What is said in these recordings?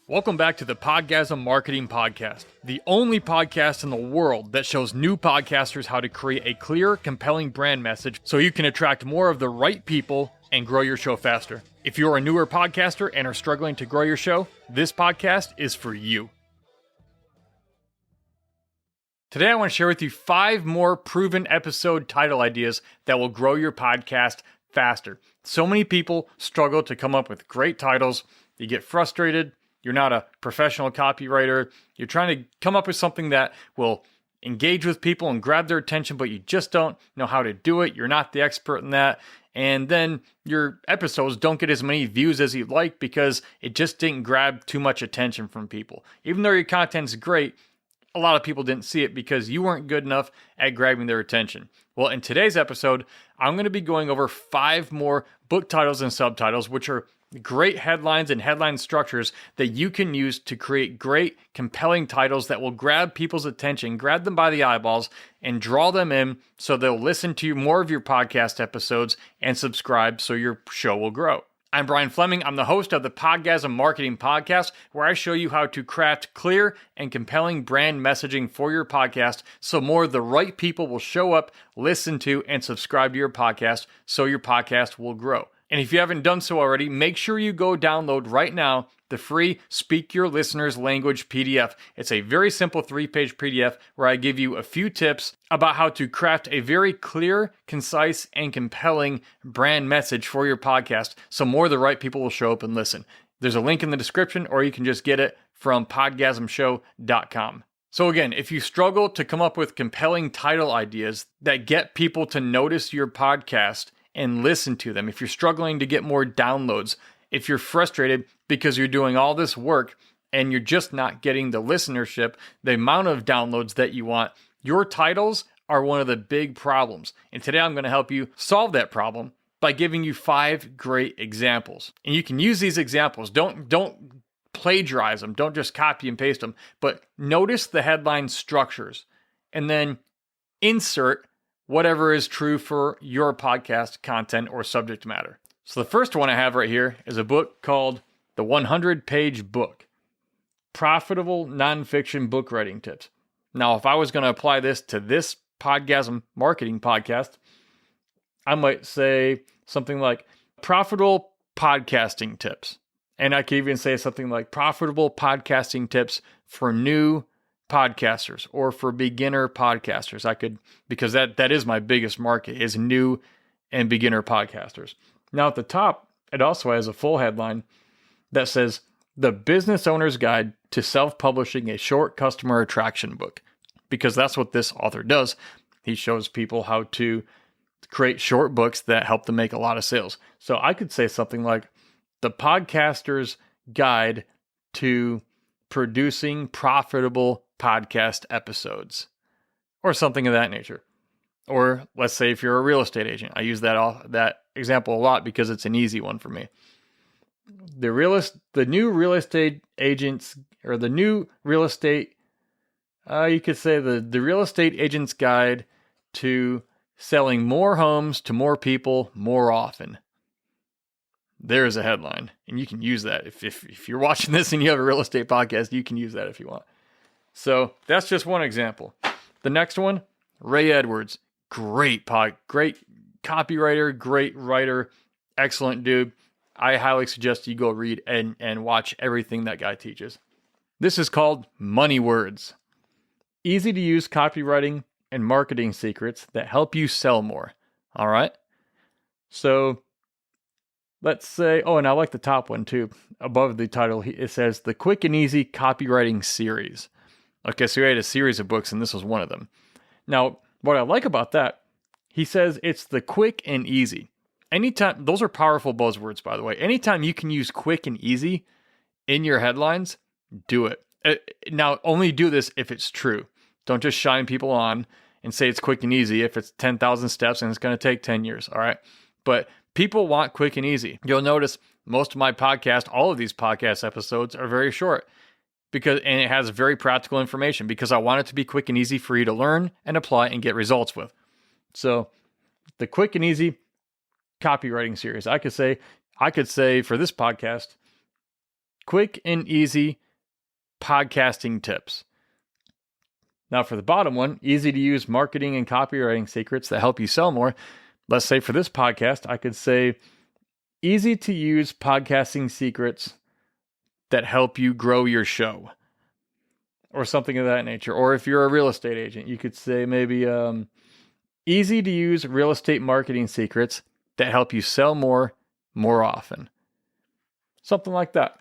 Welcome back to the Podgasm Marketing Podcast, the only podcast in the world that shows new podcasters how to create a clear, compelling brand message so you can attract more of the right people and grow your show faster. If you're a newer podcaster and are struggling to grow your show, this podcast is for you. Today, I want to share with you 5 more proven episode title ideas that will grow your podcast faster. So many people struggle to come up with great titles. You get frustrated. You're not a professional copywriter. You're trying to come up with something that will engage with people and grab their attention, but you just don't know how to do it. You're not the expert in that. And then your episodes don't get as many views as you'd like because it just didn't grab too much attention from people. Even though your content's great, a lot of people didn't see it because you weren't good enough at grabbing their attention. Well, in today's episode, I'm going to be going over 5 more book titles and subtitles, which are great headlines and headline structures that you can use to create great, compelling titles that will grab people's attention, grab them by the eyeballs, and draw them in so they'll listen to more of your podcast episodes and subscribe so your show will grow. I'm Brian Fleming. I'm the host of the Podgasm Marketing Podcast, where I show you how to craft clear and compelling brand messaging for your podcast so more of the right people will show up, listen to, and subscribe to your podcast so your podcast will grow. And if you haven't done so already, make sure you go download right now the free Speak Your Listeners Language PDF. It's a very simple 3-page PDF where I give you a few tips about how to craft a very clear, concise, and compelling brand message for your podcast so more of the right people will show up and listen. There's a link in the description, or you can just get it from podgasmshow.com. So again, if you struggle to come up with compelling title ideas that get people to notice your podcast and listen to them, if you're struggling to get more downloads, if you're frustrated because you're doing all this work and you're just not getting the listenership, the amount of downloads that you want, your titles are one of the big problems. And today I'm going to help you solve that problem by giving you 5 great examples. And you can use these examples. Don't plagiarize them. Don't just copy and paste them, but notice the headline structures and then insert whatever is true for your podcast content or subject matter. So the first one I have right here is a book called The 100-Page Book, Profitable Nonfiction Book Writing Tips. Now, if I was going to apply this to this Podgasm Marketing Podcast, I might say something like Profitable Podcasting Tips. And I could even say something like Profitable Podcasting Tips for New Podcasters or for beginner podcasters. I could, because that is my biggest market, is new and beginner podcasters. Now at the top, it also has a full headline that says The Business Owner's Guide to Self-Publishing a Short Customer Attraction Book, because that's what this author does. He shows people how to create short books that help them make a lot of sales. So I could say something like The Podcaster's Guide to Producing Profitable Podcast Episodes, or something of that nature. Or let's say if you're a real estate agent, I use that example a lot because it's an easy one for me. The new real estate agents, or the new real estate, you could say the real estate agent's guide to selling more homes to more people more often. There's a headline, and you can use that. If you're watching this and you have a real estate podcast, you can use that if you want. So that's just one example. The next one, Ray Edwards, great copywriter, great writer, excellent dude. I highly suggest you go read and watch everything that guy teaches. This is called Money Words, easy to use copywriting and marketing secrets that help you sell more. All right. So let's say, and I like the top one too. Above the title, it says The Quick and Easy Copywriting Series. Okay, so he had a series of books, and this was one of them. Now, what I like about that, he says it's the quick and easy. Anytime, those are powerful buzzwords, by the way. Anytime you can use quick and easy in your headlines, do it. Now, only do this if it's true. Don't just shine people on and say it's quick and easy if it's 10,000 steps and it's going to take 10 years, all right? But people want quick and easy. You'll notice most of my podcast, all of these podcast episodes are very short. And it has very practical information because I want it to be quick and easy for you to learn and apply and get results with. So the quick and easy copywriting series, I could say for this podcast, quick and easy podcasting tips. Now for the bottom one, easy to use marketing and copywriting secrets that help you sell more. Let's say for this podcast, I could say easy to use podcasting secrets that help you grow your show or something of that nature. Or if you're a real estate agent, you could say maybe easy to use real estate marketing secrets that help you sell more often. Something like that.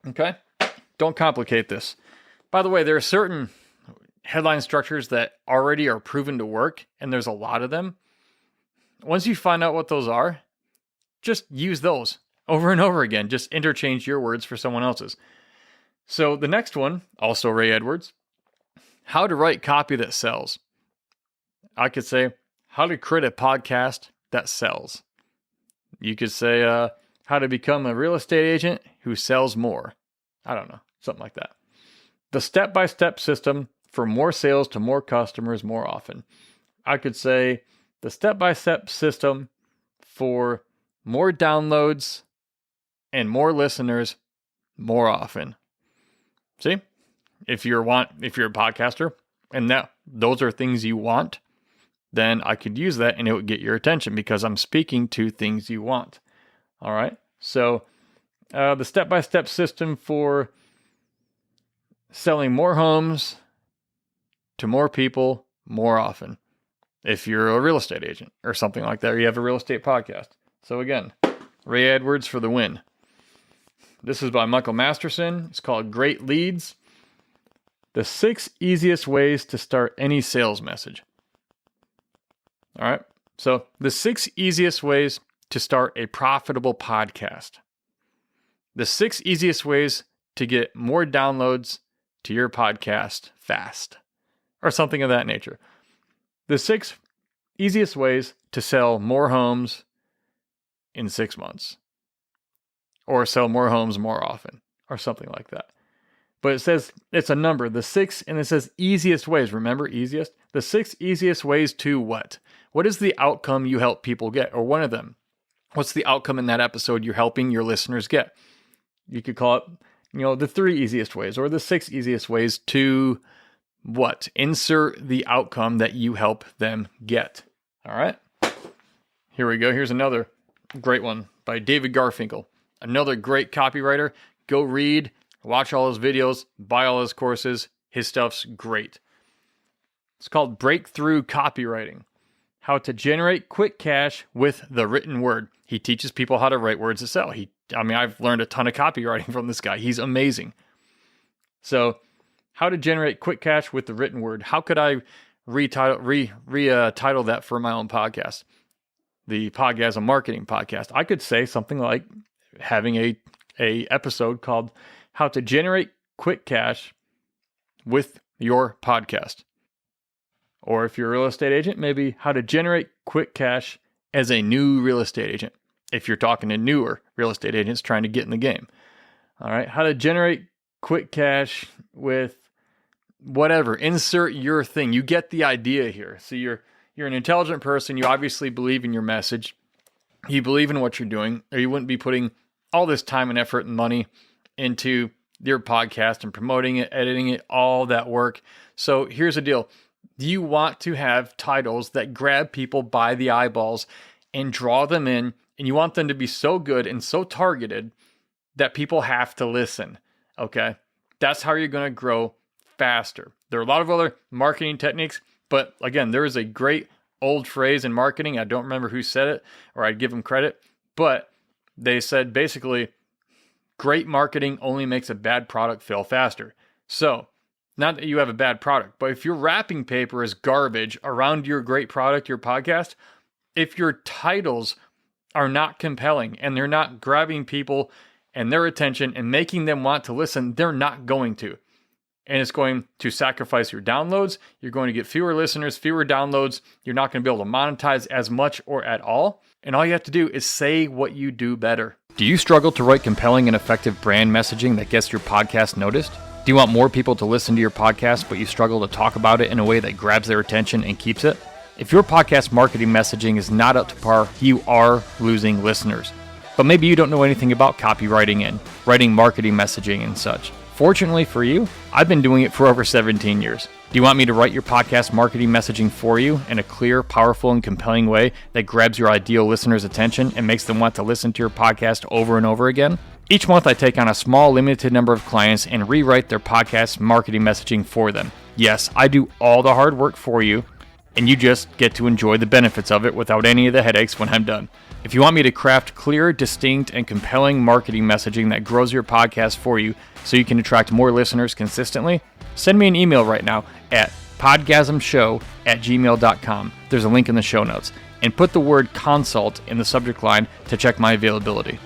Okay? Don't complicate this. By the way, there are certain headline structures that already are proven to work, and there's a lot of them. Once you find out what those are, just use those over and over again. Just interchange your words for someone else's. So the next one, also Ray Edwards, how to write copy that sells. I could say, how to create a podcast that sells. You could say, how to become a real estate agent who sells more. I don't know, something like that. The step-by-step system for more sales to more customers more often. I could say the step-by-step system for more downloads and more listeners more often. See? If you're a podcaster and those are things you want, then I could use that and it would get your attention because I'm speaking to things you want. All right. So the step-by-step system for selling more homes to more people more often. If you're a real estate agent or something like that, or you have a real estate podcast. So again, Ray Edwards for the win. This is by Michael Masterson. It's called Great Leads. The 6 easiest ways to start any sales message. All right. So the 6 easiest ways to start a profitable podcast. The 6 easiest ways to get more downloads to your podcast fast, or something of that nature. The 6 easiest ways to sell more homes in 6 months, or sell more homes more often, or something like that. But it says it's a number, the 6, and it says easiest ways. Remember, easiest? The 6 easiest ways to what? What is the outcome you help people get, or one of them? What's the outcome in that episode you're helping your listeners get? You could call it, the 3 easiest ways, or the 6 easiest ways to what? Insert the outcome that you help them get. All right? Here we go. Here's another great one by David Garfinkel. Another great copywriter. Go read, watch all his videos, buy all his courses. His stuff's great. It's called Breakthrough Copywriting. How to generate quick cash with the written word. He teaches people how to write words to sell. I've learned a ton of copywriting from this guy. He's amazing. So, how to generate quick cash with the written word. How could I title that for my own podcast? The Podgasm Marketing Podcast. I could say something like having a episode called How to Generate Quick Cash with Your Podcast. Or if you're a real estate agent, maybe how to generate quick cash as a new real estate agent. If you're talking to newer real estate agents trying to get in the game. All right. How to generate quick cash with whatever. Insert your thing. You get the idea here. So you're an intelligent person. You obviously believe in your message. You believe in what you're doing, or you wouldn't be putting all this time and effort and money into your podcast and promoting it, editing it, all that work. So here's the deal. You want to have titles that grab people by the eyeballs and draw them in, and you want them to be so good and so targeted that people have to listen, okay? That's how you're going to grow faster. There are a lot of other marketing techniques, but again, there is a great old phrase in marketing. I don't remember who said it, or I'd give them credit, but they said basically, great marketing only makes a bad product fail faster. So, not that you have a bad product, but if your wrapping paper is garbage around your great product, your podcast, if your titles are not compelling and they're not grabbing people and their attention and making them want to listen, they're not going to. And it's going to sacrifice your downloads. You're going to get fewer listeners, fewer downloads. You're not going to be able to monetize as much or at all. And all you have to do is say what you do better. Do you struggle to write compelling and effective brand messaging that gets your podcast noticed? Do you want more people to listen to your podcast, but you struggle to talk about it in a way that grabs their attention and keeps it? If your podcast marketing messaging is not up to par, you are losing listeners. But maybe you don't know anything about copywriting and writing marketing messaging and such. Fortunately for you, I've been doing it for over 17 years. Do you want me to write your podcast marketing messaging for you in a clear, powerful, and compelling way that grabs your ideal listener's attention and makes them want to listen to your podcast over and over again? Each month I take on a small, limited number of clients and rewrite their podcast marketing messaging for them. Yes, I do all the hard work for you, and you just get to enjoy the benefits of it without any of the headaches when I'm done. If you want me to craft clear, distinct, and compelling marketing messaging that grows your podcast for you so you can attract more listeners consistently, send me an email right now at podgasmshow@gmail.com. There's a link in the show notes. And put the word consult in the subject line to check my availability.